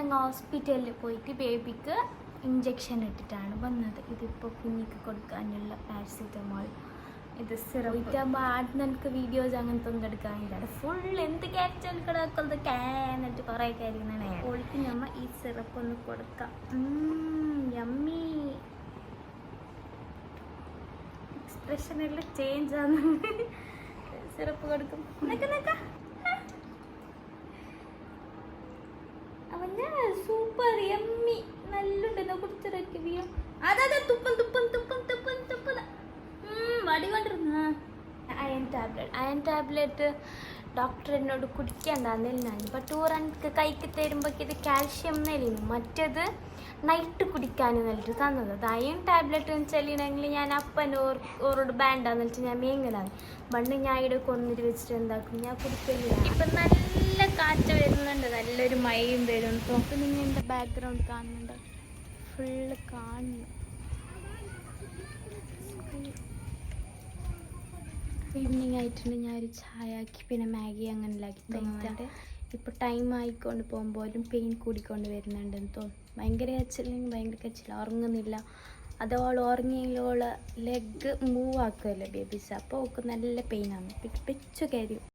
അങ്ങ് ഹോസ്പിറ്റലിൽ പോയിട്ട് ബേബിക്ക് ഇഞ്ചക്ഷൻ ഇട്ടിട്ടാണ് വന്നത്. ഇതിപ്പോൾ കുഞ്ഞിക്ക് കൊടുക്കാനുള്ള പാരസിറ്റമോൾ. ഇത് സിറപ്പാകുമ്പോൾ ആദ്യം എനിക്ക് വീഡിയോസ് അങ്ങനത്തെ ഒന്നും എടുക്കാനില്ല. ഫുൾ എന്ത് ക്യാരക്ടർ കിടക്കുന്നത് എന്നിട്ട് കുറേ കാര്യങ്ങളാണ്. ഓൾക്ക് നമ്മൾ ഈ സിറപ്പ് ഒന്ന് കൊടുക്കാം. യമ്മി എക്സ്പ്രഷൻ എല്ലാം ചേഞ്ച് ആണ്. സിറപ്പ് കൊടുക്കും. അവന് സൂപ്പർ യമ്മി നല്ലുണ്ട്. കുടിച്ചിറക്കിയോ? അതെ തുപ്പൻ തുപ്പൻ തുപ്പൻ തുപ്പൻ തുപ്പൻ വടി കൊണ്ടിരുന്ന അയൺ ടാബ്ലറ്റ് ഡോക്ടർ എന്നോട് കുടിക്കണ്ടെന്നില്ല. ഇപ്പം ടൂറൻക്ക് കൈക്ക് തരുമ്പോഴേക്ക് ഇത് കാൽഷ്യം എന്നല്ലിരുന്നു, മറ്റേത് നൈറ്റ് കുടിക്കാൻ നല്ലിട്ട് തന്നത്. അത് അയൺ ടാബ്ലറ്റ് എന്ന് വെച്ചിട്ടുണ്ടെങ്കിൽ ഞാൻ അപ്പൻ്റെ ഓരോട് ബാൻഡാന്ന് വെച്ചാൽ ഞാൻ മേങ്ങലാണ്. പണ്ട് ഞാൻ ഇവിടെ കൊന്നിട്ട് വെച്ചിട്ട് എന്താക്കും, ഞാൻ കുടിക്കില്ല. ഇപ്പം നല്ല കാറ്റ് വരുന്നുണ്ട്, നല്ലൊരു മഴയും വരും. അപ്പോൾ നിങ്ങൾ എൻ്റെ ബാക്ക്ഗ്രൗണ്ട് കാണുന്നുണ്ട്, ഫുള്ള് കാണുന്നു. ഈവനിങ് ആയിട്ടുണ്ട്. ഞാനൊരു ചായ ആക്കി പിന്നെ മാഗി അങ്ങനെ ഉണ്ടാക്കി തന്നിട്ടുണ്ട്. ഇപ്പോൾ ടൈം ആയിക്കൊണ്ട് പോകുമ്പോഴും പെയിൻ കൂടിക്കൊണ്ട് വരുന്നുണ്ടെന്ന് തോന്നുന്നു. ഭയങ്കര കച്ചില്ലെങ്കിൽ ഭയങ്കര കച്ചില്ല, ഉറങ്ങുന്നില്ല. അതോളം ഉറങ്ങിയോള് ലെഗ് മൂവ് ആക്കുമല്ലോ ബേബീസ്, അപ്പോൾ ഒക്കെ നല്ല പെയിനാണ്. പിച്ചു കയറി